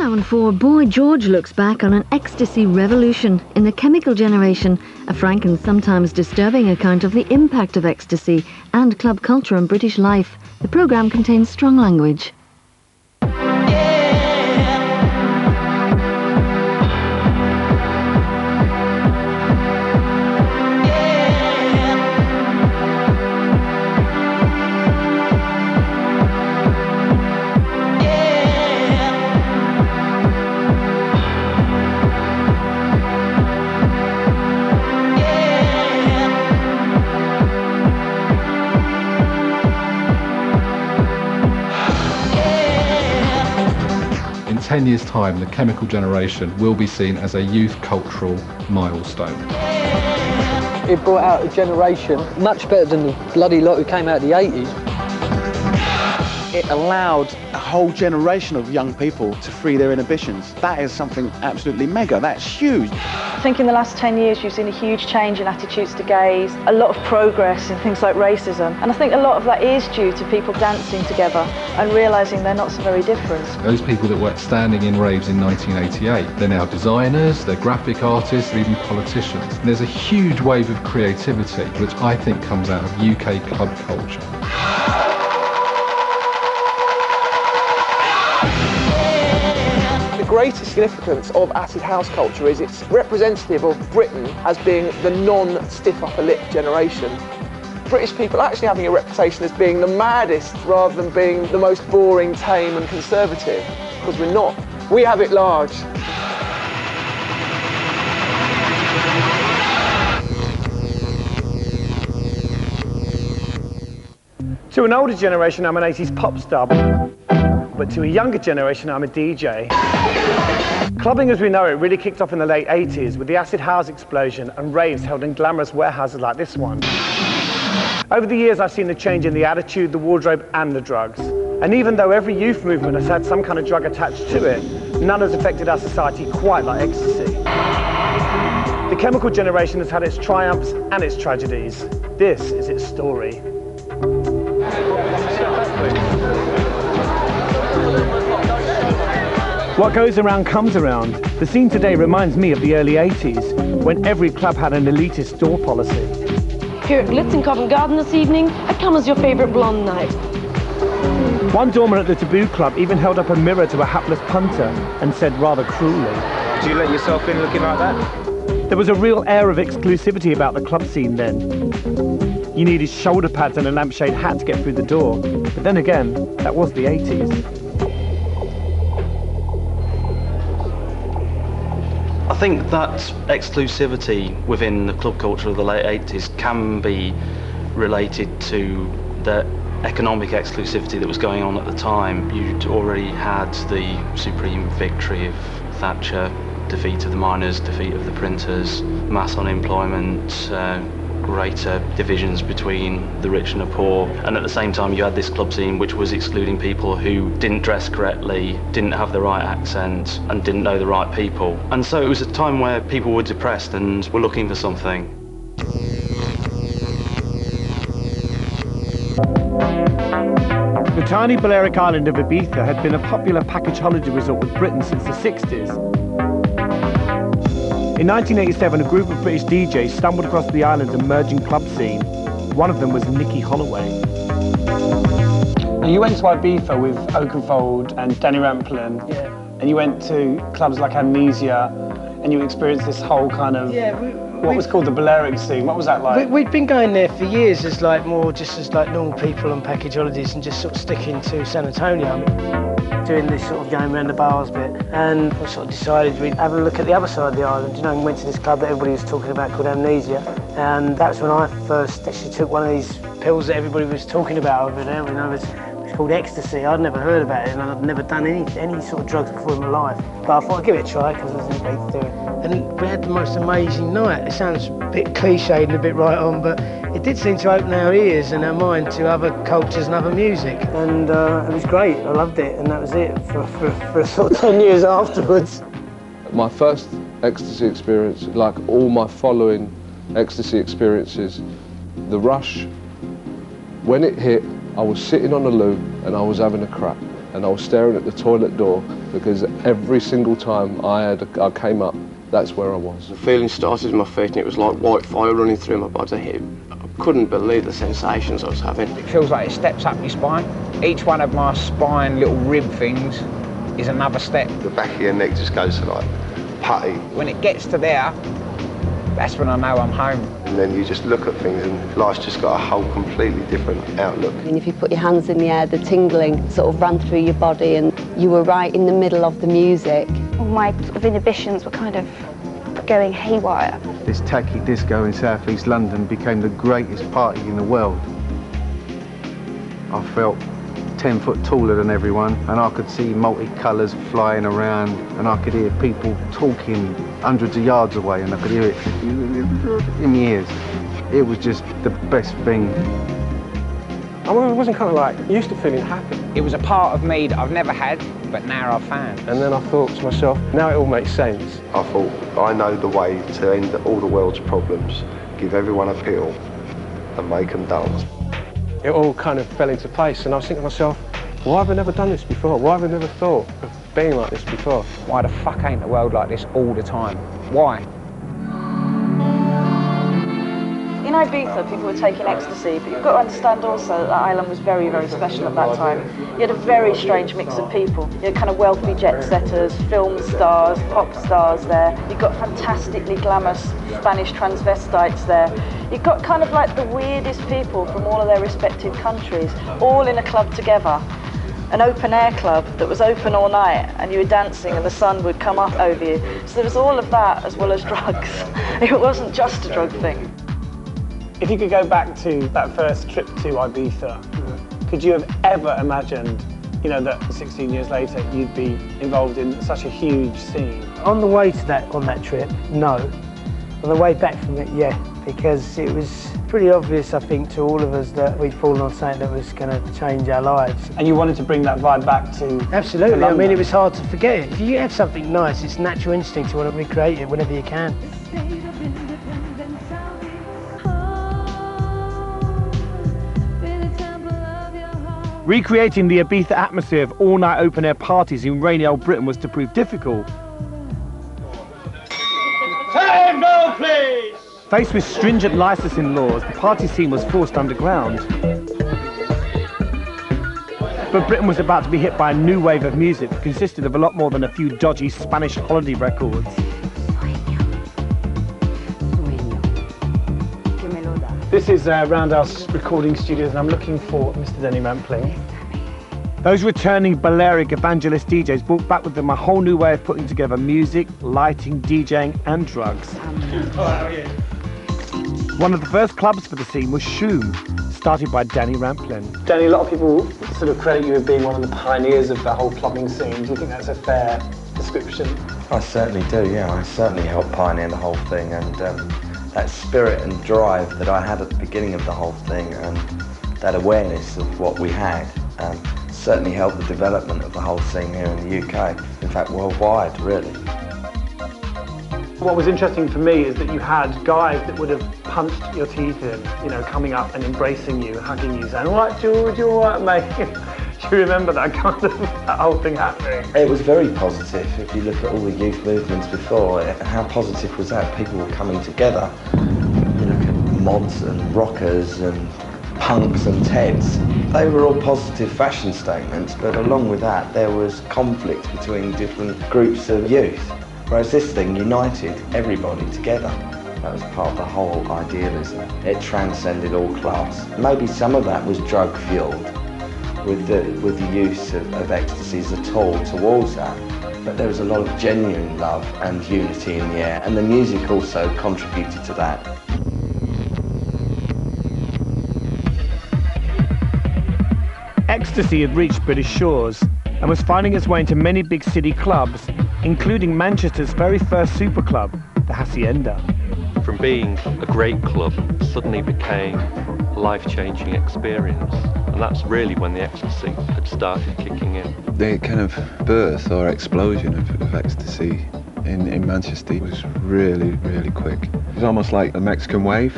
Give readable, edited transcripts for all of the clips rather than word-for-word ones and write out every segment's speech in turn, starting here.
Now and for Boy George looks back on an ecstasy revolution in the chemical generation, a frank and sometimes disturbing account of the impact of ecstasy and club culture on British life. The programme contains strong language. In 10 years' time, the chemical generation will be seen as a youth cultural milestone. It brought out a generation much better than the bloody lot who came out of the 80s. It allowed a whole generation of young people to free their inhibitions. That is something absolutely mega. That's huge. I think in the last 10 years you've seen a huge change in attitudes to gays, a lot of progress in things like racism, and I think a lot of that is due to people dancing together and realising they're not so very different. Those people that were standing in raves in 1988, they're now designers, they're graphic artists, they're even politicians. And there's a huge wave of creativity which I think comes out of UK club culture. The greatest significance of acid house culture is it's representative of Britain as being the non-stiff upper lip generation. British people actually having a reputation as being the maddest rather than being the most boring, tame and conservative, because we're not. We have it large. To an older generation, I'm an 80s pop star, but to a younger generation, I'm a DJ. Clubbing as we know it really kicked off in the late 80s with the acid house explosion and raves held in glamorous warehouses like this one. Over the years, I've seen the change in the attitude, the wardrobe and the drugs. And even though every youth movement has had some kind of drug attached to it, none has affected our society quite like ecstasy. The chemical generation has had its triumphs and its tragedies. This is its story. What goes around comes around. The scene today reminds me of the early 80s, when every club had an elitist door policy. Here at Glitz in Covent Garden this evening, I come as your favourite blonde knight. One doorman at the Taboo Club even held up a mirror to a hapless punter and said rather cruelly, "Do you let yourself in looking like that?" There was a real air of exclusivity about the club scene then. You needed shoulder pads and a lampshade hat to get through the door. But then again, that was the 80s. I think that exclusivity within the club culture of the late 80s can be related to the economic exclusivity that was going on at the time. You'd already had the supreme victory of Thatcher, defeat of the miners, defeat of the printers, mass unemployment, greater divisions between the rich and the poor, and at the same time you had this club scene which was excluding people who didn't dress correctly, didn't have the right accent and didn't know the right people. And so it was a time where people were depressed and were looking for something. The tiny Balearic island of Ibiza had been a popular package holiday resort with Britain since the 60s. In 1987, a group of British DJs stumbled across the island's emerging club scene. One of them was Nicky Holloway. You went to Ibiza with Oakenfold and Danny Rampling, and you went to clubs like Amnesia, and you experienced this whole kind of, what was called the Balearic scene. What was that like? We'd been going there for years as like more just as like normal people on package holidays and just sort of sticking to San Antonio. Doing this sort of going around the bars bit, and we sort of decided we'd have a look at the other side of the island, you know, and went to this club that everybody was talking about called Amnesia, and that's when I first actually took one of these pills that everybody was talking about over there, you know, it's called ecstasy. I'd never heard about it and I'd never done any sort of drugs before in my life, but I thought I'd give it a try because there's nothing to do it. And we had the most amazing night. It sounds a bit cliched and a bit right on, but it did seem to open our ears and our mind to other cultures and other music, and it was great. I loved it, and that was it for sort of 10 years afterwards. My first ecstasy experience, like all my following ecstasy experiences, the rush, when it hit, I was sitting on the loo and I was having a crap. and I was staring at the toilet door because every single time I came up, that's where I was. The feeling started in my feet and it was like white fire running through my body. I couldn't believe the sensations I was having. It feels like it steps up your spine. Each one of my spine little rib things is another step. The back of your neck just goes to like putty. When it gets to there, that's when I know I'm home. And then you just look at things and life's just got a whole completely different outlook. And if you put your hands in the air, the tingling sort of ran through your body and you were right in the middle of the music. All my sort of inhibitions were kind of going haywire. This tacky disco in South East London became the greatest party in the world. I felt 10 foot taller than everyone, and I could see multicolours flying around, and I could hear people talking hundreds of yards away, and I could hear it in my ears. It was just the best thing. I wasn't kind of like used to feeling happy. It was a part of me that I've never had, but now I've found. And then I thought to myself, now it all makes sense. I thought, I know the way to end all the world's problems, give everyone a pill and make them dance. It all kind of fell into place, and I was thinking to myself, why have I never done this before? Why have I never thought of being like this before? Why the fuck ain't the world like this all the time? Why? In Ibiza, people were taking ecstasy, but you've got to understand also that the island was very, very special at that time. You had a very strange mix of people. You had kind of wealthy jet setters, film stars, pop stars there. You've got fantastically glamorous Spanish transvestites there. You've got kind of like the weirdest people from all of their respective countries, all in a club together. An open air club that was open all night, and you were dancing and the sun would come up over you. So there was all of that as well as drugs. It wasn't just a drug thing. If you could go back to that first trip to Ibiza, could you have ever imagined, you know, that 16 years later you'd be involved in such a huge scene? On the way to that trip, no. On the way back from it, yeah, because it was pretty obvious, I think, to all of us that we'd fallen on something that was going to change our lives. And you wanted to bring that vibe back to Absolutely. To I mean, it was hard to forget it. If you have something nice, it's natural instinct to want to recreate it whenever you can. Recreating the Ibiza atmosphere of all-night open-air parties in rainy old Britain was to prove difficult. Tango, please! Faced with stringent licensing laws, the party scene was forced underground. But Britain was about to be hit by a new wave of music that consisted of a lot more than a few dodgy Spanish holiday records. This is Roundhouse Recording Studios, and I'm looking for Mr. Denny Rampling. Those returning Balearic evangelist DJs brought back with them a whole new way of putting together music, lighting, DJing and drugs. One of the first clubs for the scene was Shoom, started by Danny Rampling. Danny, a lot of people sort of credit you with being one of the pioneers of the whole clubbing scene. Do you think that's a fair description? I certainly do, yeah. I certainly helped pioneer the whole thing, and that spirit and drive that I had at the beginning of the whole thing and that awareness of what we had certainly helped the development of the whole scene here in the UK, in fact worldwide really. What was interesting for me is that you had guys that would have punched your teeth in, you know, coming up and embracing you, hugging you, saying, "All right, George, you all right, mate?" Do you remember that kind of, that whole thing happening? It was very positive. If you look at all the youth movements before, how positive was that? People were coming together. You look at mods and rockers and punks and Teds. They were all positive fashion statements, but along with that, there was conflict between different groups of youth. Whereas this thing united everybody together. That was part of the whole idealism. It transcended all class. Maybe some of that was drug-fueled, with the use of ecstasy as a tool towards that. But there was a lot of genuine love and unity in the air, and the music also contributed to that. Ecstasy had reached British shores and was finding its way into many big city clubs, including Manchester's very first super club, the Hacienda. From being a great club, suddenly became a life-changing experience. And that's really when the ecstasy had started kicking in. The kind of birth or explosion of ecstasy in Manchester was really, really quick. It was almost like a Mexican wave.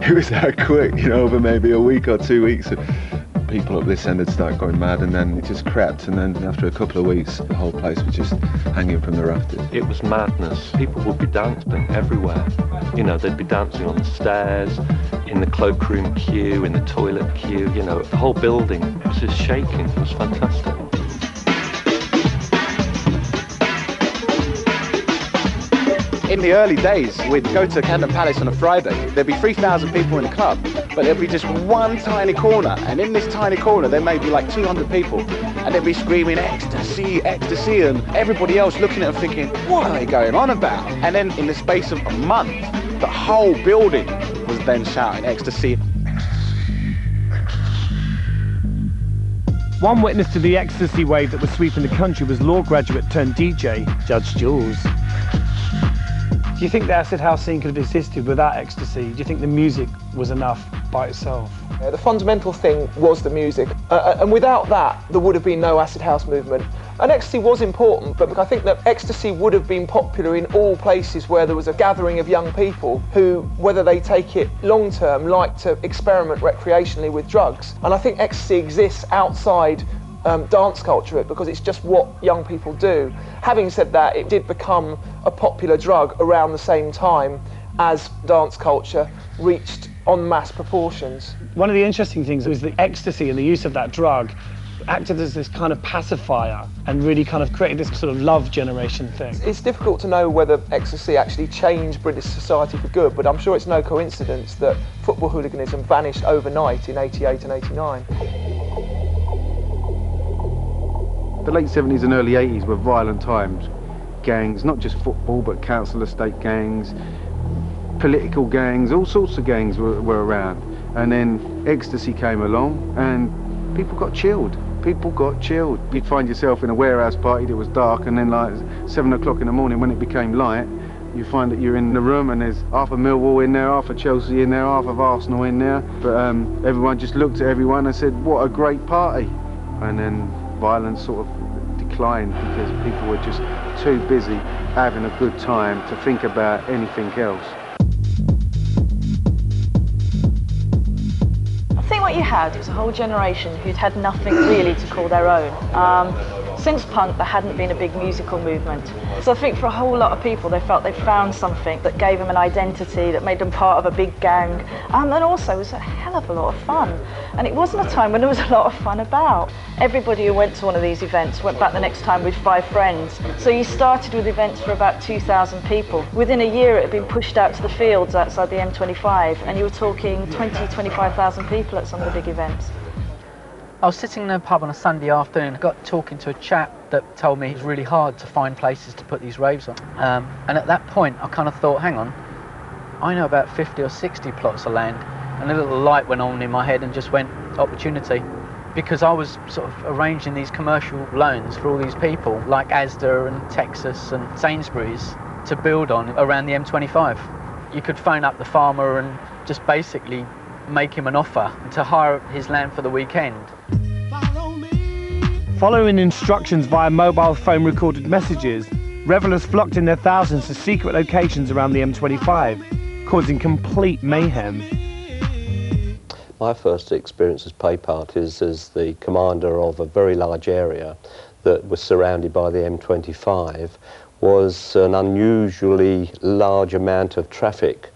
It was that quick, you know, over maybe a week or 2 weeks. people up this end had started going mad, and then it just crept, and then after a couple of weeks the whole place was just hanging from the rafters. It was madness. People would be dancing everywhere. You know, they'd be dancing on the stairs, in the cloakroom queue, in the toilet queue, you know, the whole building was just shaking. It was fantastic. In the early days, we'd go to Camden Palace on a Friday. There'd be 3,000 people in the club, but there'd be just one tiny corner, and in this tiny corner there may be like 200 people, and they'd be screaming ecstasy, ecstasy, and everybody else looking at them thinking, what are they going on about? And then in the space of a month, the whole building was then shouting ecstasy. One witness to the ecstasy wave that was sweeping the country was law graduate turned DJ, Judge Jules. Do you think the acid house scene could have existed without ecstasy? Do you think the music was enough by itself? The fundamental thing was the music, and without that there would have been no acid house movement. And ecstasy was important, but I think that ecstasy would have been popular in all places where there was a gathering of young people who, whether they take it long term, like to experiment recreationally with drugs. And I think ecstasy exists outside dance culture because it's just what young people do. Having said that, it did become a popular drug around the same time as dance culture reached en masse proportions. One of the interesting things was the ecstasy and the use of that drug acted as this kind of pacifier and really kind of created this sort of love generation thing. It's difficult to know whether ecstasy actually changed British society for good, but I'm sure it's no coincidence that football hooliganism vanished overnight in 88 and 89. The late 70s and early 80s were violent times. Gangs, not just football, but council estate gangs, political gangs, all sorts of gangs were around. And then ecstasy came along and people got chilled. People got chilled. You'd find yourself in a warehouse party that was dark, and then like 7 o'clock in the morning when it became light, you find that you're in the room and there's half of Millwall in there, half of Chelsea in there, half of Arsenal in there. But everyone just looked at everyone and said, what a great party. And then violence sort of declined because people were just too busy having a good time to think about anything else. I think what you had was a whole generation who'd had nothing really to call their own. Since punk, there hadn't been a big musical movement. So I think for a whole lot of people, they felt they'd found something that gave them an identity, that made them part of a big gang, and also was a hell of a lot of fun. And it wasn't a time when there was a lot of fun about. Everybody who went to one of these events went back the next time with 5 friends. So you started with events for about 2,000 people. Within a year, it had been pushed out to the fields outside the M25, and you were talking 25,000 people at some of the big events. I was sitting in a pub on a Sunday afternoon and got talking to a chap that told me it was really hard to find places to put these raves on. And at that point, I kind of thought, hang on, I know about 50 or 60 plots of land. And a little light went on in my head and just went, opportunity. Because I was sort of arranging these commercial loans for all these people, like Asda and Texas and Sainsbury's, to build on around the M25. You could phone up the farmer and just basically make him an offer to hire his land for the weekend. Following instructions via mobile phone recorded messages, revellers flocked in their thousands to secret locations around the M25, causing complete mayhem. My first experience as pay parties as the commander of a very large area that was surrounded by the M25 was an unusually large amount of traffic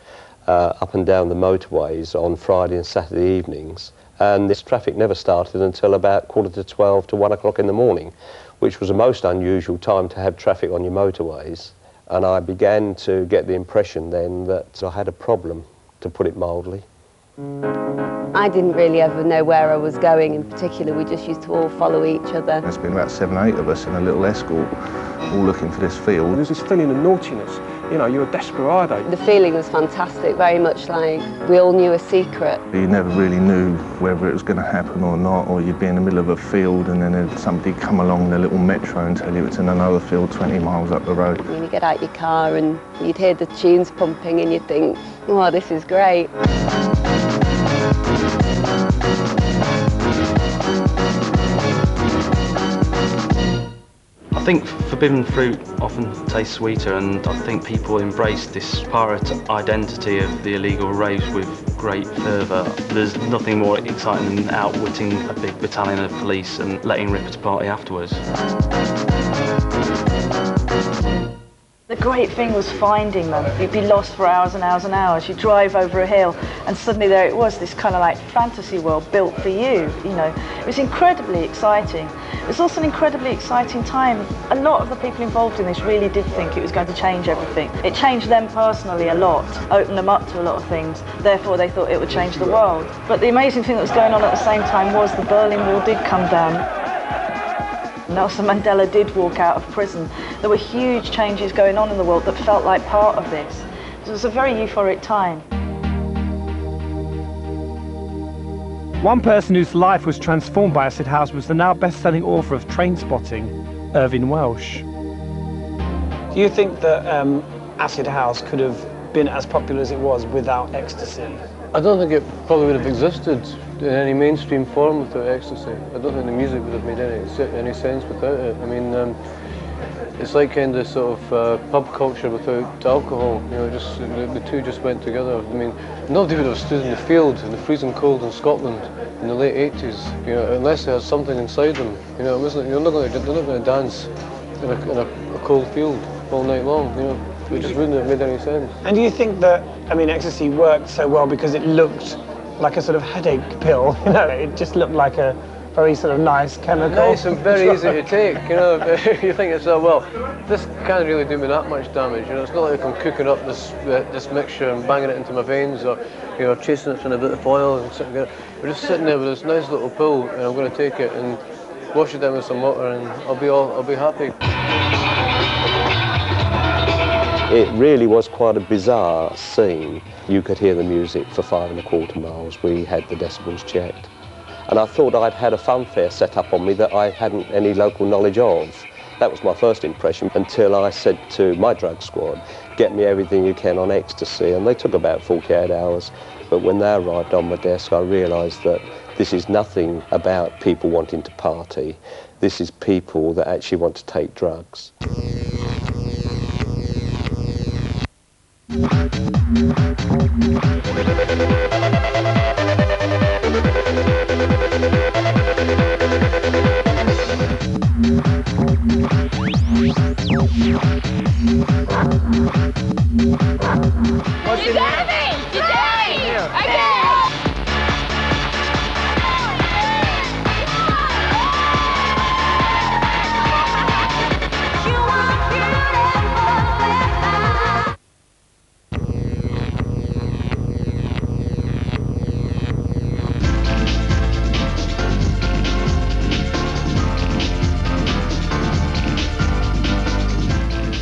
up and down the motorways on Friday and Saturday evenings. And this traffic never started until about 11:45 to 1 o'clock in the morning, which was a most unusual time to have traffic on your motorways. And I began to get the impression then that I had a problem, to put it mildly. I didn't really ever know where I was going in particular. We just used to all follow each other. There's been about 7 or 8 of us in a little escort, all looking for this field. There's this feeling of naughtiness. You know, you're a desperado. The feeling was fantastic, very much like we all knew a secret. You never really knew whether it was going to happen or not, or you'd be in the middle of a field and then somebody come along in a little metro and tell you it's in another field 20 miles up the road. When you get out your car and you'd hear the tunes pumping and you'd think, oh, this is great. I think forbidden fruit often tastes sweeter, and I think people embrace this pirate identity of the illegal raves with great fervour. There's nothing more exciting than outwitting a big battalion of police and letting rip at a party afterwards. The great thing was finding them. You'd be lost for hours and hours and hours. You drive over a hill and suddenly there it was, this kind of like fantasy world built for you, you know. It was incredibly exciting. It was also an incredibly exciting time. A lot of the people involved in this really did think it was going to change everything. It changed them personally a lot, opened them up to a lot of things. Therefore they thought it would change the world. But the amazing thing that was going on at the same time was the Berlin Wall did come down. Nelson Mandela did walk out of prison. There were huge changes going on in the world that felt like part of this. It was a very euphoric time. One person whose life was transformed by acid house was the now best-selling author of Trainspotting, Irvine Welsh. Do you think that acid house could have been as popular as it was without ecstasy? I don't think it probably would have existed in any mainstream form without ecstasy. I don't think the music would have made any sense without it. I mean, it's like kind of sort of pub culture without alcohol. You know, just the two just went together. I mean, nobody would have stood in the field in the freezing cold in Scotland in the late 80s, you know, unless they had something inside them. You know, it wasn't. They're not going to dance in a cold field all night long. You know. It just wouldn't have made any sense. And do you think that, I mean, ecstasy worked so well because it looked like a sort of headache pill? You know, it just looked like a very sort of nice chemical. Nice and very easy to take, you know. You think it's, well, this can't really do me that much damage, you know. It's not like I'm cooking up this mixture and banging it into my veins, or, you know, chasing it in a bit of oil and sitting there. We're just sitting there with this nice little pill, and I'm going to take it and wash it down with some water, and I'll be happy. It really was quite a bizarre scene. You could hear the music for 5 1/4 miles. We had the decibels checked. And I thought I'd had a funfair set up on me that I hadn't any local knowledge of. That was my first impression until I said to my drug squad, get me everything you can on ecstasy. And they took about 48 hours. But when they arrived on my desk, I realised that this is nothing about people wanting to party. This is people that actually want to take drugs.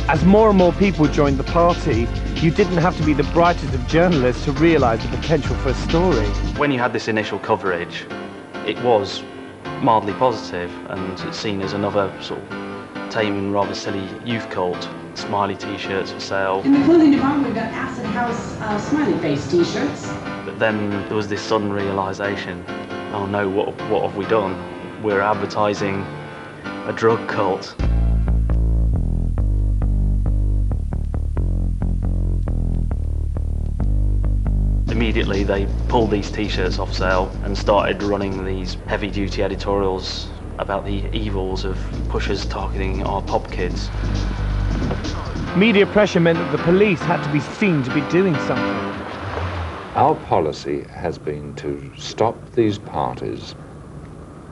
As more and more people joined the party, you didn't have to be the brightest of journalists to realise the potential for a story. When you had this initial coverage, it was mildly positive and it's seen as another sort of tame and rather silly youth cult. Smiley t-shirts for sale. In the clothing department, we've got acid house smiley face t-shirts. But then there was this sudden realisation, oh no, what have we done? We're advertising a drug cult. Immediately they pulled these t-shirts off sale and started running these heavy-duty editorials about the evils of pushers targeting our pop kids. Media pressure meant that the police had to be seen to be doing something. Our policy has been to stop these parties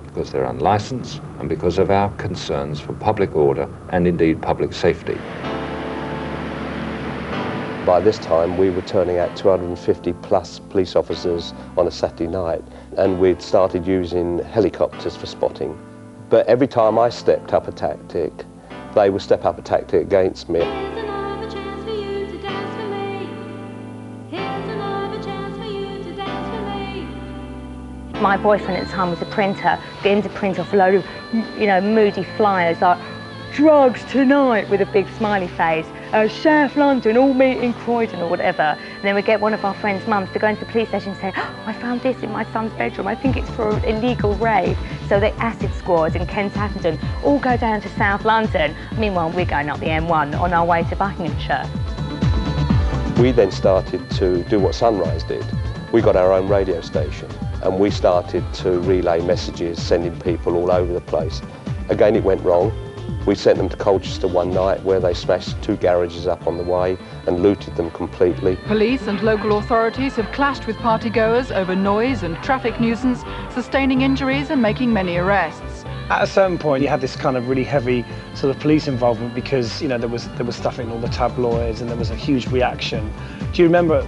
because they're unlicensed and because of our concerns for public order and indeed public safety. By this time, we were turning out 250 plus police officers on a Saturday night, and we'd started using helicopters for spotting. But every time I stepped up a tactic, they would step up a tactic against me. My boyfriend at the time was a printer, getting to print off a load of, you know, moody flyers like, drugs tonight with a big smiley face, South London, all meet in Croydon or whatever. And then we get one of our friends' mums to go into the police station and say, oh, I found this in my son's bedroom, I think it's for an illegal rave. So the acid squad in Kent Atherton all go down to South London. Meanwhile, we're going up the M1 on our way to Buckinghamshire. We then started to do what Sunrise did. We got our own radio station and we started to relay messages, sending people all over the place. Again, it went wrong. We sent them to Colchester one night where they smashed 2 garages up on the way and looted them completely. Police and local authorities have clashed with partygoers over noise and traffic nuisance, sustaining injuries and making many arrests. At a certain point, you had this kind of really heavy sort of police involvement because, you know, there was stuff in all the tabloids and there was a huge reaction. Do you remember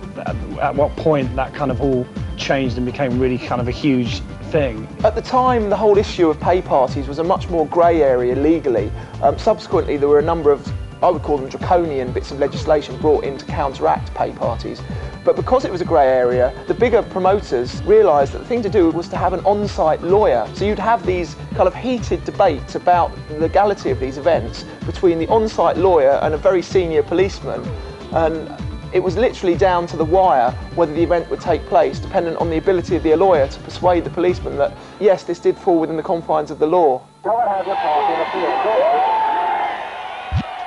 at what point that kind of all changed and became really kind of a huge thing? At the time, the whole issue of pay parties was a much more grey area legally. Subsequently, there were a number of, I would call them draconian bits of legislation brought in to counteract pay parties. But because it was a grey area, the bigger promoters realised that the thing to do was to have an on-site lawyer. So you'd have these kind of heated debates about the legality of these events between the on-site lawyer and a very senior policeman. And it was literally down to the wire whether the event would take place, dependent on the ability of the lawyer to persuade the policeman that, yes, this did fall within the confines of the law.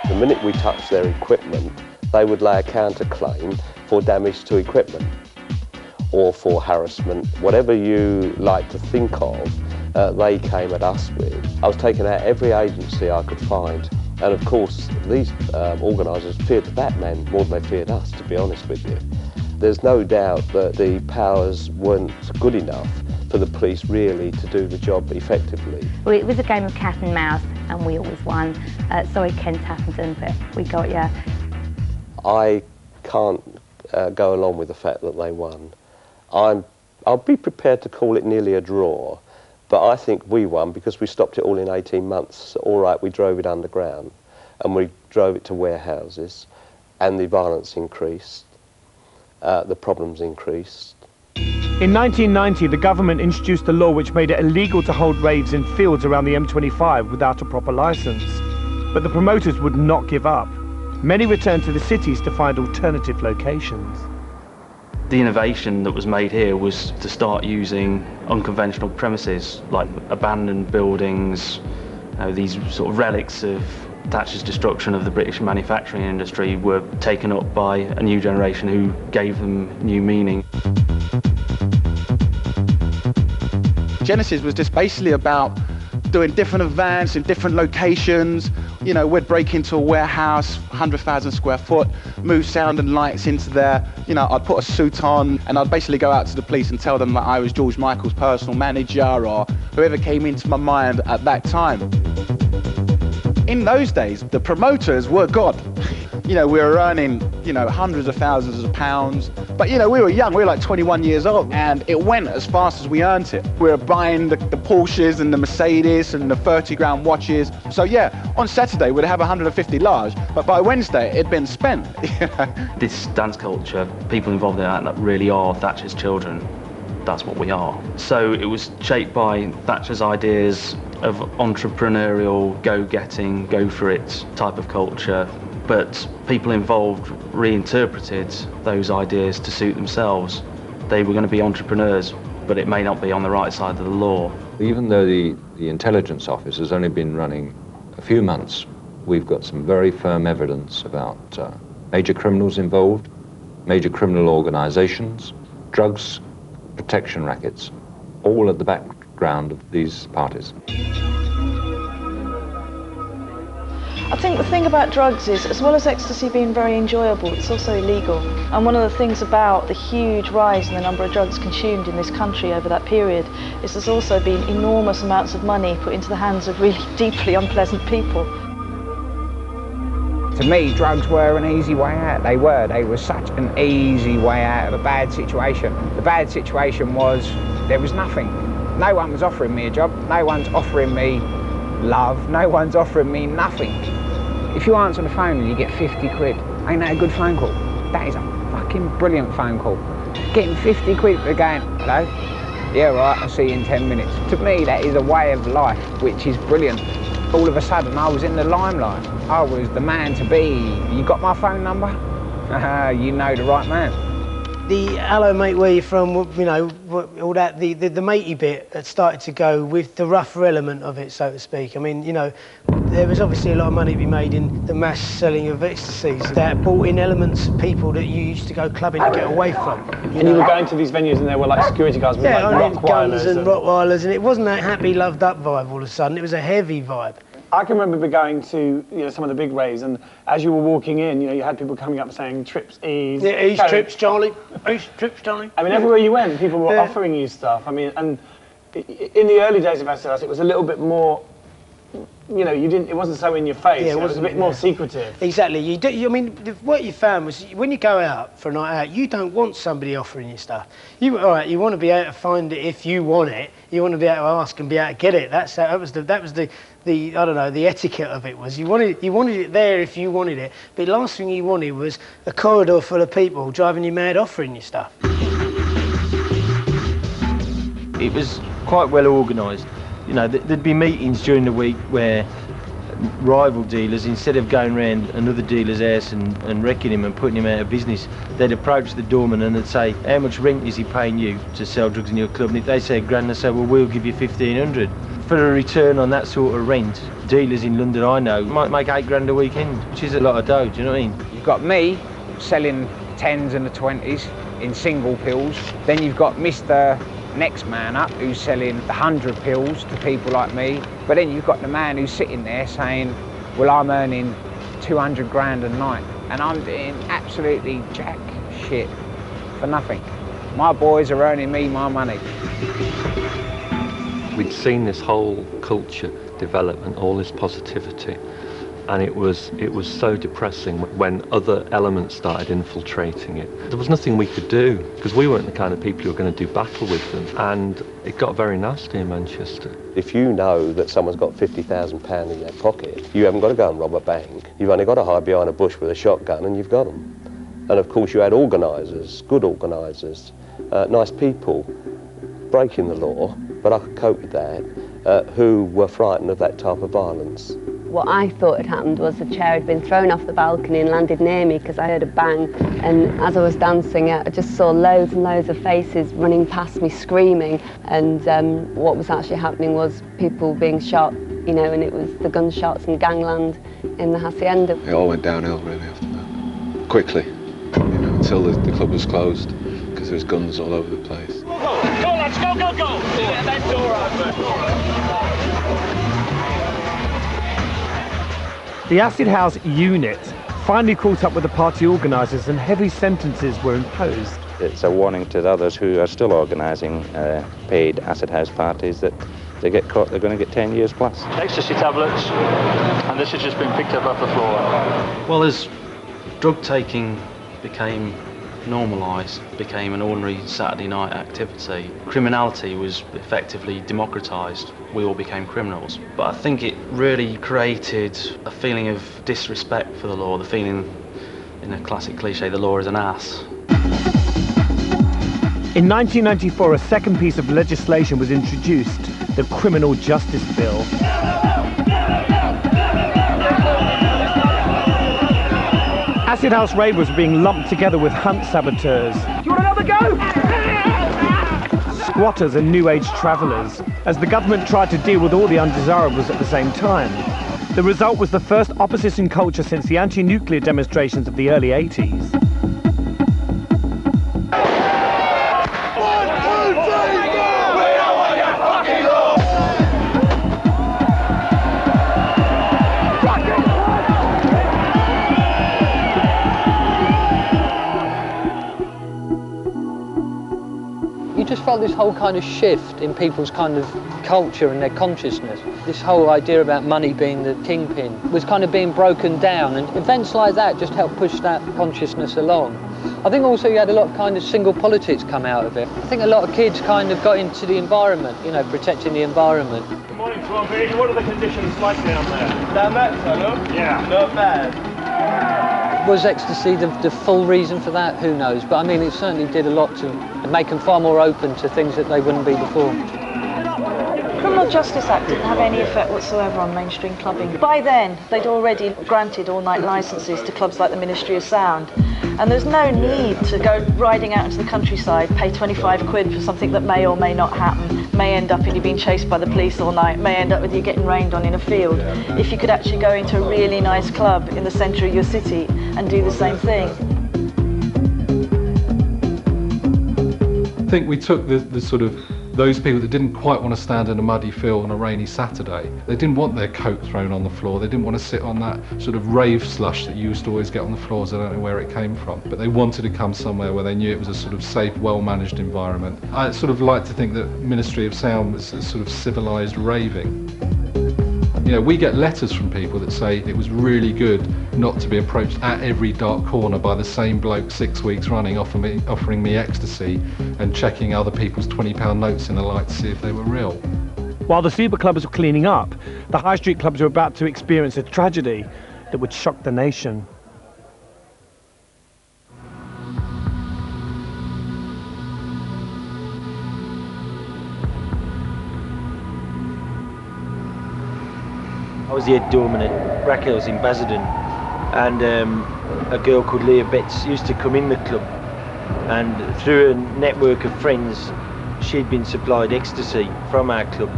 The minute we touched their equipment, they would lay a counterclaim for damage to equipment or for harassment, whatever you like to think of, they came at us with. I was taking out every agency I could find. And of course, these organisers feared the Batman more than they feared us, to be honest with you. There's no doubt that the powers weren't good enough for the police really to do the job effectively. Well, it was a game of cat and mouse, and we always won. Sorry, Kent Atherton, but we got you. I can't go along with the fact that they won. I'll be prepared to call it nearly a draw. But I think we won because we stopped it all in 18 months. All right, we drove it underground and we drove it to warehouses and the violence increased, the problems increased. In 1990, the government introduced a law which made it illegal to hold raves in fields around the M25 without a proper licence. But the promoters would not give up. Many returned to the cities to find alternative locations. The innovation that was made here was to start using unconventional premises like abandoned buildings, these sort of relics of Thatcher's destruction of the British manufacturing industry were taken up by a new generation who gave them new meaning. Genesis was just basically about doing different events in different locations. You know, we'd break into a warehouse, 100,000 square foot, move sound and lights into there. You know, I'd put a suit on and I'd basically go out to the police and tell them that I was George Michael's personal manager or whoever came into my mind at that time. In those days, the promoters were God. You know, we were earning, you know, hundreds of thousands of pounds. But, you know, we were young, we were like 21 years old, and it went as fast as we earned it. We were buying the Porsches and the Mercedes and the 30 grand watches. So, yeah, on Saturday, we'd have 150 large, but by Wednesday, it'd been spent. This dance culture, people involved in that really are Thatcher's children. That's what we are. So it was shaped by Thatcher's ideas of entrepreneurial, go-getting, go-for-it type of culture. But people involved reinterpreted those ideas to suit themselves. They were going to be entrepreneurs, but it may not be on the right side of the law. Even though the intelligence office has only been running a few months, we've got some very firm evidence about major criminals involved, major criminal organisations, drugs, protection rackets, all at the background of these parties. I think the thing about drugs is, as well as ecstasy being very enjoyable, it's also illegal. And one of the things about the huge rise in the number of drugs consumed in this country over that period is there's also been enormous amounts of money put into the hands of really deeply unpleasant people. To me, drugs were an easy way out. They were such an easy way out of a bad situation. The bad situation was there was nothing. No one was offering me a job, no one's offering me love, no one's offering me nothing. If you answer the phone and you get 50 quid, ain't that a good phone call? That is a fucking brilliant phone call. Getting 50 quid for going, hello? Yeah, right, I'll see you in 10 minutes. To me, that is a way of life, which is brilliant. All of a sudden, I was in the limelight. I was the man to be. You got my phone number? You know the right man. The hello mate, where you from, you know, all that, the matey bit had started to go with the rougher element of it, so to speak. I mean, you know, there was obviously a lot of money to be made in the mass selling of ecstasies that brought in elements of people that you used to go clubbing to get away from. You were going to these venues and there were like security guards with like guns and Rottweilers. Rottweilers, and it wasn't that happy, loved up vibe all of a sudden, it was a heavy vibe. I can remember going to, you know, some of the big raves, and as you were walking in, you know, you had people coming up saying, "Trips, ease." Yeah, ease, trips, Charlie. Ease, trips, Charlie. I mean, everywhere you went, people were offering you stuff. I mean, and in the early days of Acid House, it was a little bit more, you know, it wasn't so in your face. Yeah, it was a bit more secretive. Exactly. I mean, what you found was when you go out for a night out, you don't want somebody offering you stuff. You want to be able to find it if you want it. You want to be able to ask and be able to get it. That was the I don't know, the etiquette of it was you wanted it there if you wanted it. But the last thing you wanted was a corridor full of people driving you mad offering you stuff. It was quite well organised. You know, there'd be meetings during the week where rival dealers, instead of going around another dealer's house and wrecking him and putting him out of business, they'd approach the doorman and they'd say, "How much rent is he paying you to sell drugs in your club?" And if they say £1,000, they say, "Well, we'll give you 1,500. For a return on that sort of rent, dealers in London I know might make £8,000 a weekend, which is a lot of dough, do you know what I mean? You've got me selling 10s and the 20s in single pills. Then you've got Mr. Next man up who's selling 100 pills to people like me. But then you've got the man who's sitting there saying, well, I'm earning 200 grand a night and I'm doing absolutely jack shit for nothing. My boys are earning me my money. We'd seen this whole culture develop and all this positivity, and it was so depressing when other elements started infiltrating it. There was nothing we could do because we weren't the kind of people who were going to do battle with them, and it got very nasty in Manchester. If you know that someone's got £50,000 in their pocket, you haven't got to go and rob a bank. You've only got to hide behind a bush with a shotgun and you've got them. And of course you had organisers, good organisers, nice people breaking the law, but I could cope with that, who were frightened of that type of violence. What I thought had happened was a chair had been thrown off the balcony and landed near me because I heard a bang, and as I was dancing I just saw loads and loads of faces running past me screaming, and what was actually happening was people being shot, you know, and it was the gunshots and gangland in the Hacienda. It all went downhill really after that, quickly, you know, until the club was closed because there was guns all over the place. Go lads, go! Get that door open. The Acid House unit finally caught up with the party organisers and heavy sentences were imposed. It's a warning to the others who are still organising paid Acid House parties that they get caught, they're going to get 10 years plus. Ecstasy tablets, and this has just been picked up off the floor. Well, as drug taking became normalised, became an ordinary Saturday night activity, criminality was effectively democratised. We all became criminals. But I think it really created a feeling of disrespect for the law, the feeling, in a classic cliche, the law is an ass. In 1994, a second piece of legislation was introduced, the Criminal Justice Bill. Acid House ravers were being lumped together with hunt saboteurs. Do you want another go? Squatters and New Age travellers, as the government tried to deal with all the undesirables at the same time. The result was the first opposition culture since the anti-nuclear demonstrations of the early 80s. You just felt this whole kind of shift in people's kind of culture and their consciousness. This whole idea about money being the kingpin was kind of being broken down, and events like that just helped push that consciousness along. I think also you had a lot of kind of single politics come out of it. I think a lot of kids kind of got into the environment, you know, protecting the environment. Good morning, Swampy. What are the conditions like down there? Down that tunnel? Yeah. Not bad. Was ecstasy the full reason for that? Who knows? But I mean, it certainly did a lot to make them far more open to things that they wouldn't be before. The Criminal Justice Act didn't have any effect whatsoever on mainstream clubbing. By then, they'd already granted all-night licences to clubs like the Ministry of Sound. And there's no need to go riding out into the countryside, pay 25 quid for something that may or may not happen, may end up in you being chased by the police all night, may end up with you getting rained on in a field. If you could actually go into a really nice club in the centre of your city and do the same thing. I think we took the sort of those people that didn't quite want to stand in a muddy field on a rainy Saturday. They didn't want their coat thrown on the floor. They didn't want to sit on that sort of rave slush that you used to always get on the floors. I don't know where it came from, but they wanted to come somewhere where they knew it was a sort of safe, well-managed environment. I sort of like to think that Ministry of Sound was a sort of civilised raving. You know, we get letters from people that say it was really good not to be approached at every dark corner by the same bloke 6 weeks running offering me ecstasy and checking other people's £20 notes in the light to see if they were real. While the super clubs were cleaning up, the high street clubs were about to experience a tragedy that would shock the nation. I was the head doorman at Rackels in Basildon, and a girl called Leah Betts used to come in the club, and through a network of friends she'd been supplied ecstasy from our club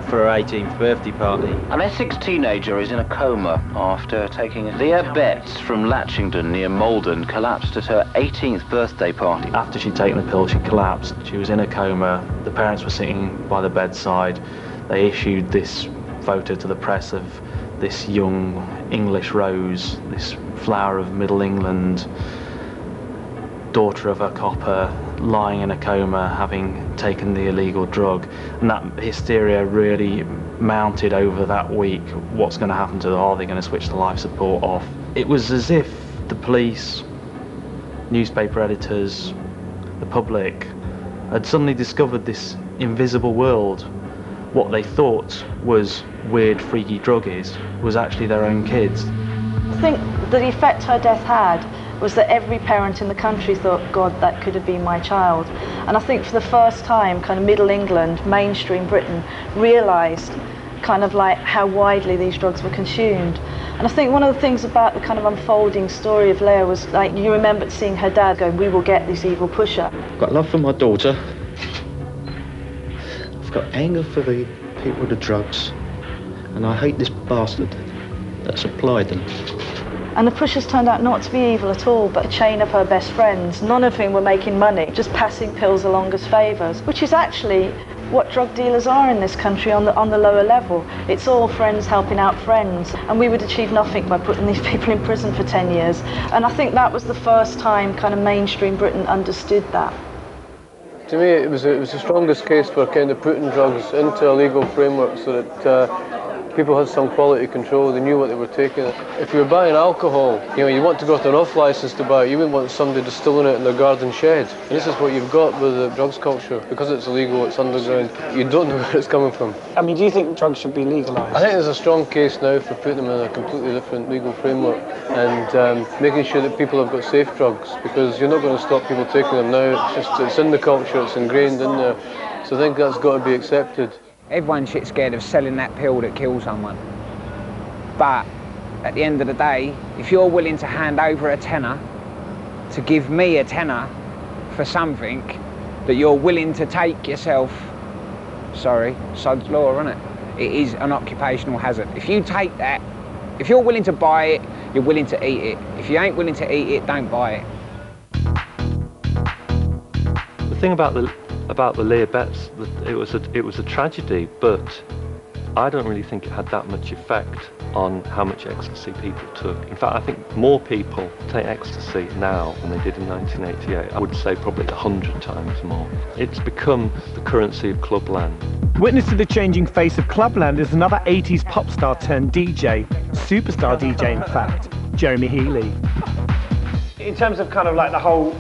for her 18th birthday party. An Essex teenager is in a coma after taking it. Leah Betts from Latchington near Malden collapsed at her 18th birthday party. After she'd taken the pill, she collapsed. She was in a coma. The parents were sitting by the bedside. They issued this photo to the press of this young English rose, this flower of Middle England, daughter of a copper, lying in a coma having taken the illegal drug. And that hysteria really mounted over that week. What's going to happen to her? Are they going to switch the life support off? It was as if the police, newspaper editors, the public had suddenly discovered this invisible world. What they thought was weird, freaky druggies was actually their own kids. I think the effect her death had was that every parent in the country thought, God, that could have been my child. And I think for the first time, kind of Middle England, mainstream Britain, realised kind of like how widely these drugs were consumed. And I think one of the things about the kind of unfolding story of Leah was, like, you remembered seeing her dad going, we will get this evil pusher. I've got love for my daughter. I've got anger for the people with the drugs. And I hate this bastard that supplied them. And the pushers turned out not to be evil at all, but a chain of her best friends, none of whom were making money, just passing pills along as favours, which is actually what drug dealers are in this country on the lower level. It's all friends helping out friends, and we would achieve nothing by putting these people in prison for 10 years. And I think that was the first time kind of mainstream Britain understood that. To me, it was the strongest case for kind of putting drugs into a legal framework so that people had some quality control. They knew what they were taking. If you were buying alcohol, you know, you want to go to an off licence to buy it. You wouldn't want somebody distilling it in their garden shed. And this is what you've got with the drugs culture. Because it's illegal, it's underground, you don't know where it's coming from. I mean, do you think drugs should be legalised? I think there's a strong case now for putting them in a completely different legal framework and making sure that people have got safe drugs, because you're not going to stop people taking them now. It's in the culture, it's ingrained in there. So I think that's got to be accepted. Everyone's shit scared of selling that pill that kills someone. But at the end of the day, if you're willing to hand over a tenner, to give me a tenner for something that you're willing to take yourself, sorry, sod's law, isn't it? It is an occupational hazard. If you take that, if you're willing to buy it, you're willing to eat it. If you ain't willing to eat it, don't buy it. The thing about the Leah Betts, it was a tragedy, but I don't really think it had that much effect on how much ecstasy people took. In fact, I think more people take ecstasy now than they did in 1988. I would say probably 100 times more. It's become the currency of clubland. Witness to the changing face of clubland is another 80s pop star turned DJ, superstar DJ in fact, Jeremy Healy. In terms of kind of like the whole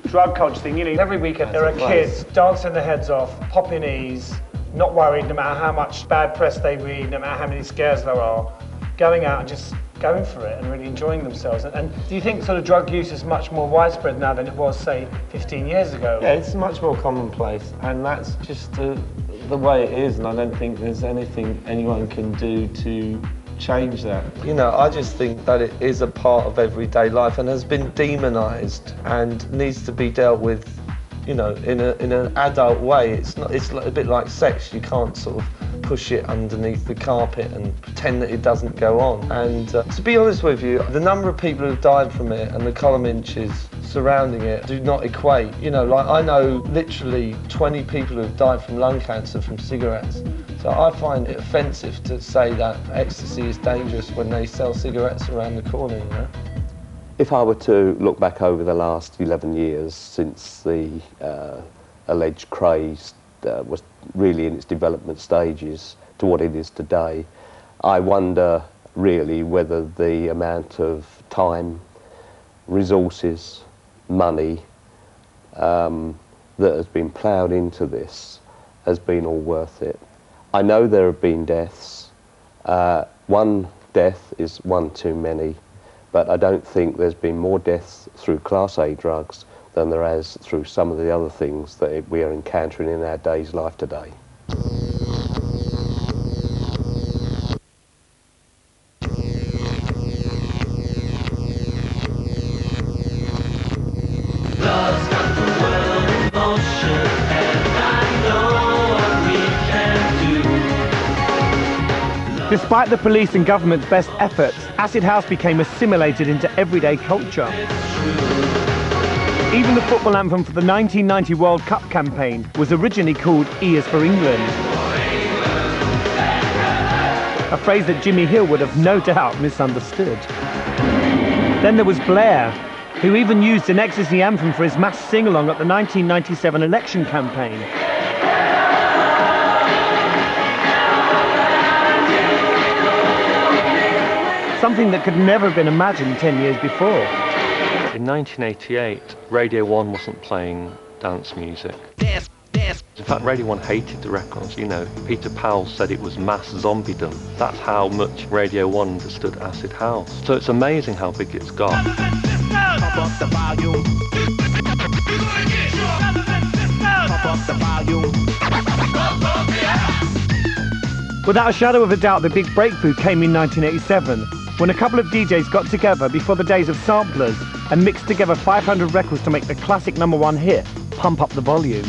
drug culture thing, you know, every weekend there are kids dancing their heads off, popping E's, not worried no matter how much bad press they read, no matter how many scares there are, going out and just going for it and really enjoying themselves. And do you think sort of drug use is much more widespread now than it was, say, 15 years ago? Yeah, it's much more commonplace, and that's just the way it is, and I don't think there's anything anyone can do to change that. You know, I just think that it is a part of everyday life and has been demonised and needs to be dealt with, you know, in an adult way. It's a bit like sex. You can't sort of push it underneath the carpet and pretend that it doesn't go on. And to be honest with you, the number of people who've died from it and the column inches surrounding it do not equate. You know, like I know literally 20 people who've died from lung cancer from cigarettes. So I find it offensive to say that ecstasy is dangerous when they sell cigarettes around the corner, you know. If I were to look back over the last 11 years since the alleged craze was really in its development stages to what it is today, I wonder really whether the amount of time, resources, money that has been ploughed into this has been all worth it. I know there have been deaths. One death is one too many, but I don't think there's been more deaths through Class A drugs than there has through some of the other things that we are encountering in our day's life today. Despite the police and government's best efforts, acid house became assimilated into everyday culture. Even the football anthem for the 1990 World Cup campaign was originally called E is for England, a phrase that Jimmy Hill would have no doubt misunderstood. Then there was Blair, who even used an ecstasy anthem for his mass sing-along at the 1997 election campaign. Something that could never have been imagined 10 years before. In 1988, Radio 1 wasn't playing dance music. In fact, Radio 1 hated the records, you know. Peter Powell said it was mass zombiedom. That's how much Radio 1 understood acid house. So it's amazing how big it's got. Pump up the volume. Pump up the volume. Without a shadow of a doubt, the big breakthrough came in 1987, when a couple of DJs got together before the days of samplers and mixed together 500 records to make the classic #1 hit, Pump Up the Volume.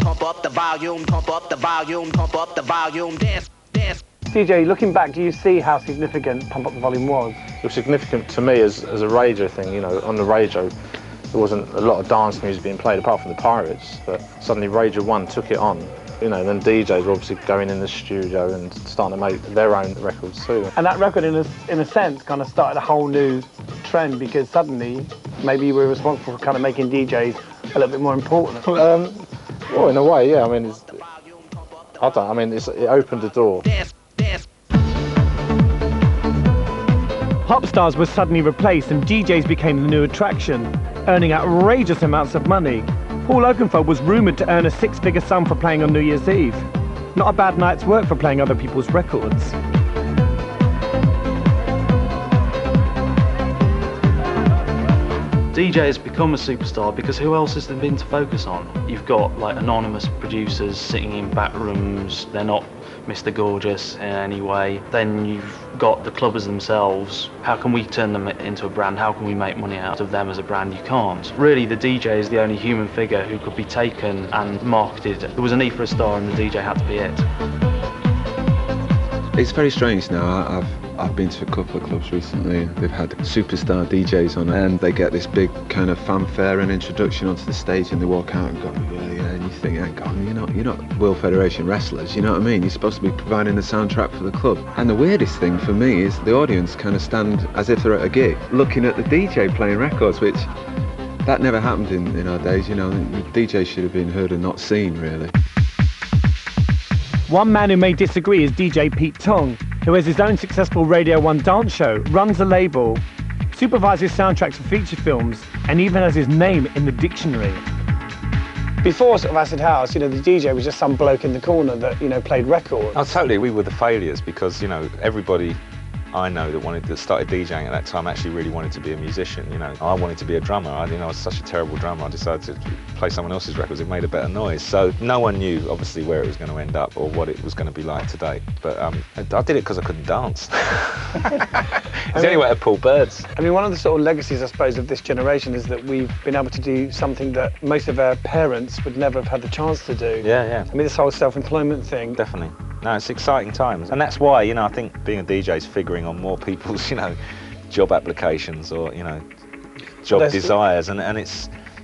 Pump up the volume, pump up the volume, pump up the volume, dance, dance. DJ, looking back, do you see how significant Pump Up the Volume was? It was significant to me as a radio thing, you know. On the radio, there wasn't a lot of dance music being played apart from the Pirates, but suddenly Radio 1 took it on. You know, then DJs were obviously going in the studio and starting to make their own records too. And that record, in a sense, kind of started a whole new trend, because suddenly maybe you were responsible for kind of making DJs a little bit more important. Well, in a way, yeah. I mean, it opened the door. Pop stars were suddenly replaced and DJs became the new attraction, earning outrageous amounts of money. Paul Oakenfold was rumoured to earn a six-figure sum for playing on New Year's Eve. Not a bad night's work for playing other people's records. DJ has become a superstar because who else has there been to focus on? You've got like anonymous producers sitting in back rooms, they're not Mr. Gorgeous in any way. Then you've got the clubbers themselves. How can we turn them into a brand? How can we make money out of them as a brand? You can't. Really, the DJ is the only human figure who could be taken and marketed. There was a need for a star and the DJ had to be it. It's very strange now. I've been to a couple of clubs recently. They've had superstar DJs on and they get this big kind of fanfare and introduction onto the stage and they walk out and go, yeah, and you think, hang on, you're not World Federation wrestlers, you know what I mean? You're supposed to be providing the soundtrack for the club. And the weirdest thing for me is the audience kind of stand as if they're at a gig, looking at the DJ playing records, which that never happened in our days, you know. The DJ should have been heard and not seen, really. One man who may disagree is DJ Pete Tong, who has his own successful Radio 1 dance show, runs a label, supervises soundtracks for feature films, and even has his name in the dictionary. Before sort of acid house, you know, the DJ was just some bloke in the corner that, you know, played records. Oh, totally. We were the failures because, you know, everybody I know that started DJing at that time actually really wanted to be a musician. You know, I wanted to be a drummer. I was such a terrible drummer. I decided to play someone else's records. It made a better noise. So no one knew, obviously, where it was going to end up or what it was going to be like today. But I did it because I couldn't dance. It's the only way to pull birds. I mean, one of the sort of legacies, I suppose, of this generation is that we've been able to do something that most of our parents would never have had the chance to do. Yeah, yeah. I mean, this whole self-employment thing. Definitely. No, it's exciting times. And that's why, I think being a DJ is figuring on more people's, job applications or, job desires. And it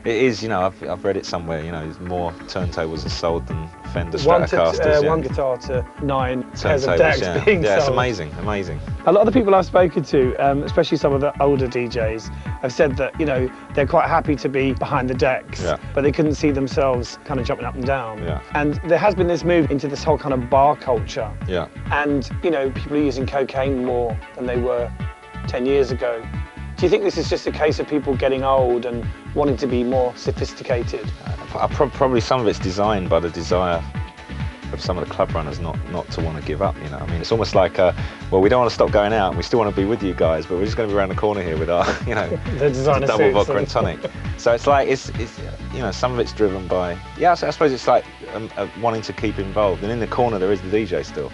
is, I've read it somewhere, more turntables are sold than Fender Stratocasters. One guitar to 9 pairs of decks being sold. Yeah, it's amazing, amazing. A lot of the people I've spoken to, especially some of the older DJs, have said that, they're quite happy to be behind the decks, but they couldn't see themselves kind of jumping up and down. Yeah. And there has been this move into this whole kind of bar culture. Yeah. And, people are using cocaine more than they were 10 years ago. Do you think this is just a case of people getting old and wanting to be more sophisticated? Probably some of it's designed by the desire of some of the club runners not to want to give up, I mean, it's almost like, well, we don't want to stop going out, and we still want to be with you guys, but we're just going to be around the corner here with our, the designer double vodka and tonic. So it's like, it's some of it's driven by, I suppose it's like wanting to keep involved, and in the corner there is the DJ still.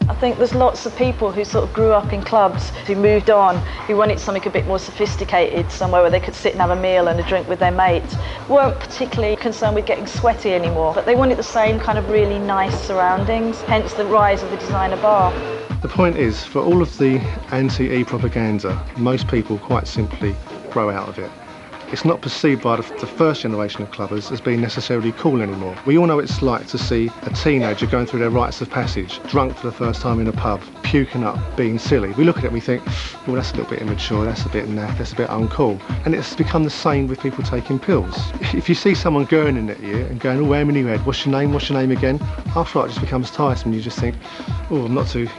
I think there's lots of people who sort of grew up in clubs, who moved on, who wanted something a bit more sophisticated, somewhere where they could sit and have a meal and a drink with their mates. Weren't particularly concerned with getting sweaty anymore, but they wanted the same kind of really nice surroundings, hence the rise of the designer bar. The point is, for all of the anti-E propaganda, most people quite simply grow out of it. It's not perceived by the first generation of clubbers as being necessarily cool anymore. We all know what it's like to see a teenager going through their rites of passage, drunk for the first time in a pub, puking up, being silly. We look at it and we think, well, that's a little bit immature, that's a bit naff, that's a bit uncool. And it's become the same with people taking pills. If you see someone gurning at you and going, oh, how many you had? What's your name again? After it just becomes tiresome. You just think, oh, I'm not too,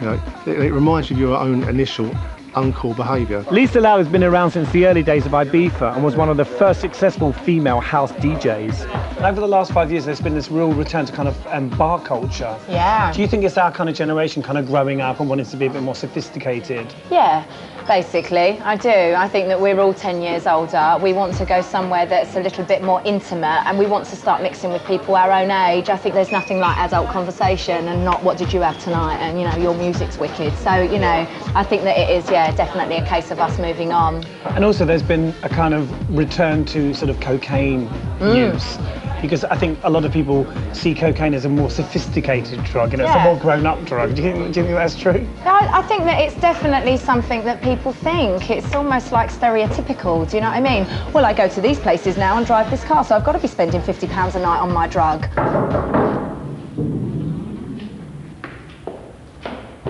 it reminds you of your own initial uncool behaviour. Lisa Lau has been around since the early days of Ibiza and was one of the first successful female house DJs. Over the last 5 years, there's been this real return to kind of bar culture. Yeah. Do you think it's our kind of generation kind of growing up and wanting to be a bit more sophisticated? Yeah, basically, I do. I think that we're all 10 years older. We want to go somewhere that's a little bit more intimate, and we want to start mixing with people our own age. I think there's nothing like adult conversation and not what did you have tonight and, your music's wicked. So, I think that it is, definitely a case of us moving on. And also there's been a kind of return to sort of cocaine use, because I think a lot of people see cocaine as a more sophisticated drug, and it's a more grown-up drug. Do you think that's true? I think that it's definitely something that people think. It's almost like stereotypical, do you know what I mean? Well, I go to these places now and drive this car, so I've got to be spending £50 a night on my drug.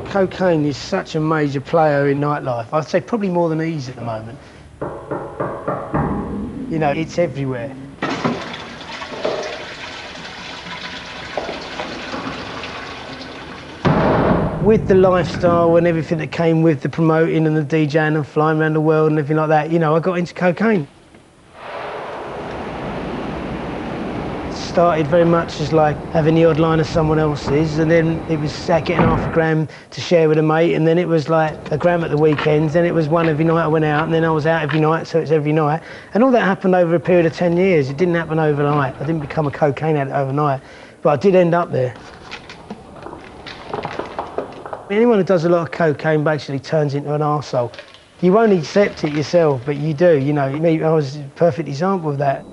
Cocaine is such a major player in nightlife. I'd say probably more than ease at the moment. It's everywhere. With the lifestyle and everything that came with the promoting and the DJing and flying around the world and everything like that, I got into cocaine. Started very much as like having the odd line of someone else's, and then it was getting half a gram to share with a mate, and then it was like a gram at the weekends, then it was one every night I went out, and then I was out every night, so it's every night. And all that happened over a period of 10 years. It didn't happen overnight. I didn't become a cocaine addict overnight, but I did end up there. Anyone who does a lot of cocaine basically turns into an arsehole. You won't accept it yourself, but you do, I was a perfect example of that.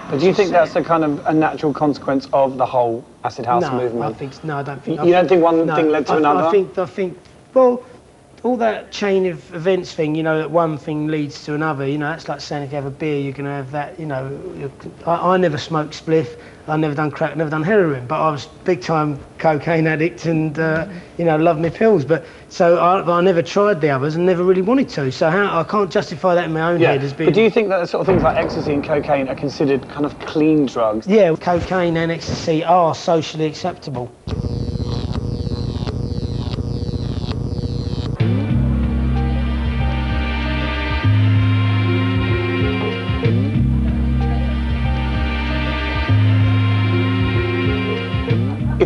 But do you think that's a kind of a natural consequence of the whole acid house movement? I don't think. You don't think one thing led to another? I think, well, all that chain of events thing, that one thing leads to another, that's like saying if you have a beer, you're going to have that, I never smoked spliff, I never done crack, never done heroin, but I was big time cocaine addict and, loved my pills, but so I never tried the others and never really wanted to, so I can't justify that in my own head as being... But do you think that sort of things like ecstasy and cocaine are considered kind of clean drugs? Yeah, cocaine and ecstasy are socially acceptable.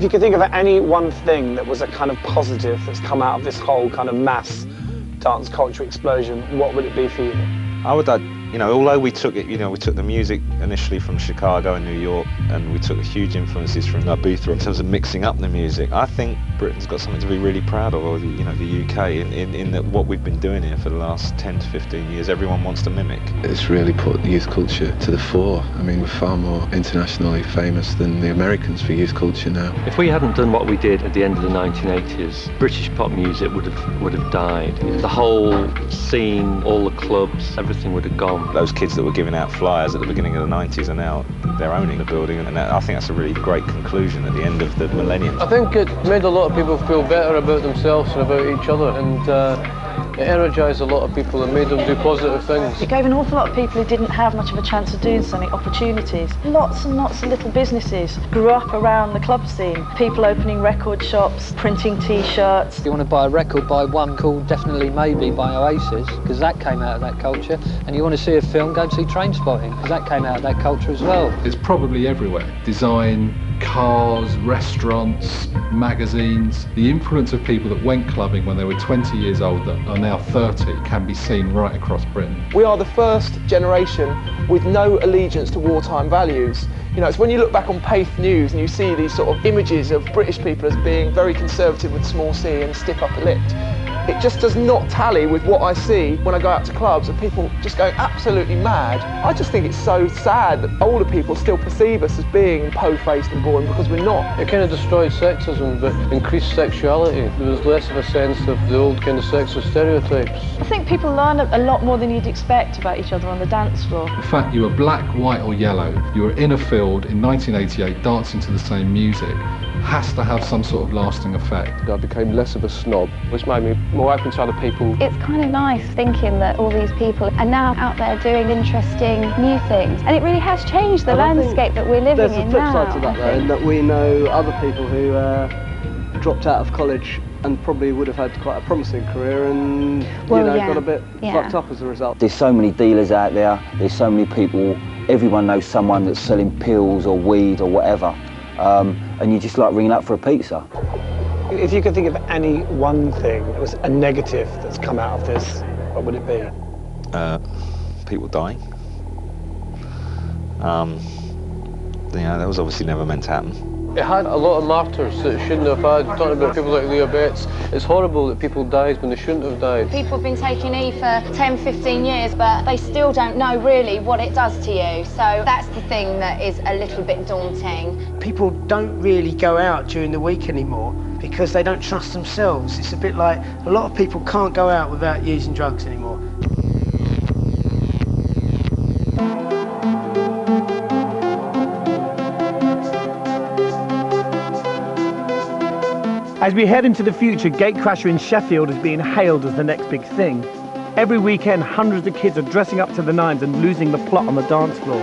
you could think of any one thing that was a kind of positive that's come out of this whole kind of mass dance culture explosion, what would it be for you? I would, you know, although we took it, you know, we took the music initially from Chicago and New York, and we took huge influences from Ibiza in terms of mixing up the music. I think Britain's got something to be really proud of, or you know, the UK, in that what we've been doing here for the last 10 to 15 years, everyone wants to mimic. It's really put youth culture to the fore. I mean, we're far more internationally famous than the Americans for youth culture now. If we hadn't done what we did at the end of the 1980s, British pop music would have died. The whole scene, all the clubs, everything would have gone. Those kids that were giving out flyers at the beginning of the 90s are now, they're owning the building, and I think that's a really great conclusion at the end of the millennium. I think it made a lot of people feel better about themselves and about each other, and it energised a lot of people and made them do positive things. It gave an awful lot of people who didn't have much of a chance of doing something opportunities. Lots and lots of little businesses grew up around the club scene. People opening record shops, printing T-shirts. If you want to buy a record, buy one called Definitely Maybe by Oasis, because that came out of that culture. And you want to see a film, go and see Trainspotting, because that came out of that culture as well. It's probably everywhere. Design, cars, restaurants, magazines. The influence of people that went clubbing when they were 20 years old that are now 30 can be seen right across Britain. We are the first generation with no allegiance to wartime values. You know, it's when you look back on Paith News and you see these sort of images of British people as being very conservative with small c and stiff upper lipped. It just does not tally with what I see when I go out to clubs of people just going absolutely mad. I just think it's so sad that older people still perceive us as being po-faced and boring, because we're not. It kind of destroyed sexism, but increased sexuality. There was less of a sense of the old kind of sexist stereotypes. I think people learn a lot more than you'd expect about each other on the dance floor. The fact you were black, white or yellow, you were in a field in 1988 dancing to the same music, has to have some sort of lasting effect. I became less of a snob, which made me more open to other people. It's kind of nice thinking that all these people are now out there doing interesting new things, and it really has changed the landscape that we're living in now. There's a flip side to that, though, in that we know other people who dropped out of college and probably would have had quite a promising career and got a bit fucked up as a result. There's so many dealers out there, there's so many people, everyone knows someone that's selling pills or weed or whatever, and you just like ringing up for a pizza. If you could think of any one thing that was a negative that's come out of this, what would it be? People dying. That was obviously never meant to happen. It had a lot of martyrs that it shouldn't have had. Talking about people like Leah Betts, it's horrible that people died when they shouldn't have died. People have been taking E for 10, 15 years, but they still don't know really what it does to you. So that's the thing that is a little bit daunting. People don't really go out during the week anymore because they don't trust themselves. It's a bit like a lot of people can't go out without using drugs anymore. As we head into the future, Gatecrasher in Sheffield is being hailed as the next big thing. Every weekend, hundreds of kids are dressing up to the nines and losing the plot on the dance floor.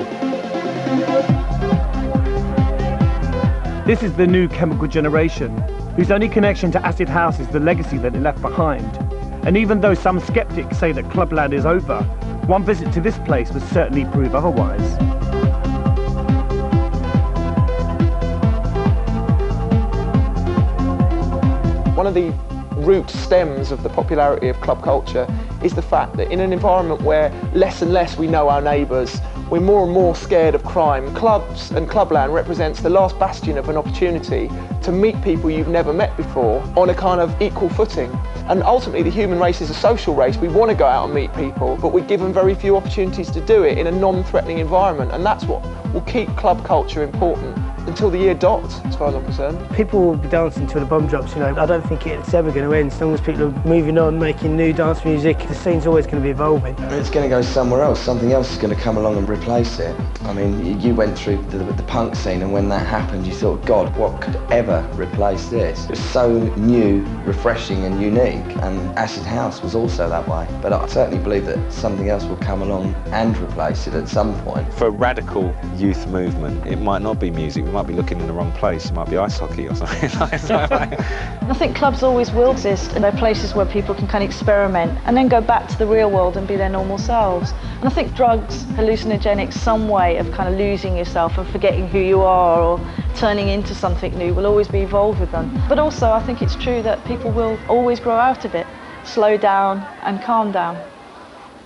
This is the new chemical generation, whose only connection to acid house is the legacy that it left behind. And even though some skeptics say that Clubland is over, one visit to this place would certainly prove otherwise. One of the root stems of the popularity of club culture is the fact that in an environment where less and less we know our neighbours, we're more and more scared of crime. Clubs and Clubland represents the last bastion of an opportunity to meet people you've never met before on a kind of equal footing. And ultimately the human race is a social race. We want to go out and meet people, but we're given very few opportunities to do it in a non-threatening environment, and that's what will keep club culture important until the year dots, as far as I'm concerned. People will be dancing till the bomb drops, you know. I don't think it's ever going to end. As long as people are moving on, making new dance music, the scene's always going to be evolving. It's going to go somewhere else. Something else is going to come along and replace it. I mean, you went through the punk scene, and when that happened, you thought, God, what could ever replace this? It was so new, refreshing and unique, and acid house was also that way. But I certainly believe that something else will come along and replace it at some point. For a radical youth movement, it might not be music. they might be looking in the wrong place. It might be ice hockey or something like that. I think clubs always will exist, and they're places where people can kind of experiment and then go back to the real world and be their normal selves. And I think drugs, hallucinogenics, some way of kind of losing yourself and forgetting who you are or turning into something new will always be involved with them. But also I think it's true that people will always grow out of it, slow down and calm down.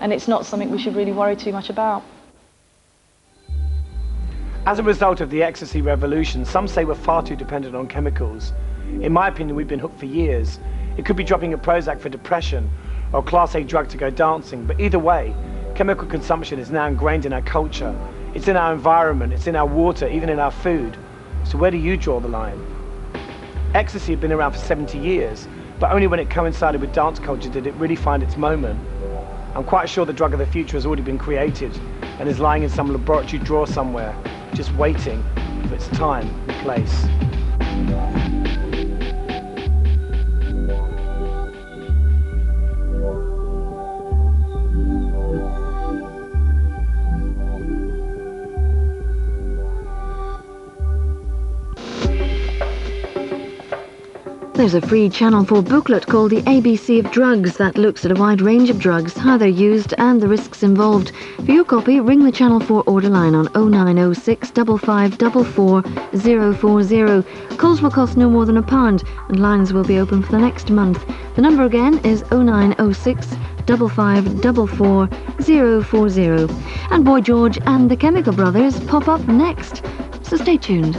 And it's not something we should really worry too much about. As a result of the ecstasy revolution, some say we're far too dependent on chemicals. In my opinion, we've been hooked for years. It could be dropping a Prozac for depression or a Class A drug to go dancing, but either way, chemical consumption is now ingrained in our culture. It's in our environment, it's in our water, even in our food. So where do you draw the line? Ecstasy had been around for 70 years, but only when it coincided with dance culture did it really find its moment. I'm quite sure the drug of the future has already been created and is lying in some laboratory drawer somewhere, just waiting for its time and place. There's a free Channel 4 booklet called The ABC of Drugs that looks at a wide range of drugs, how they're used and the risks involved. For your copy, ring the Channel 4 order line on 0906 5544 040. Calls will cost no more than £1 and lines will be open for the next month. The number again is 0906 5544 040. And Boy George and the Chemical Brothers pop up next, so stay tuned.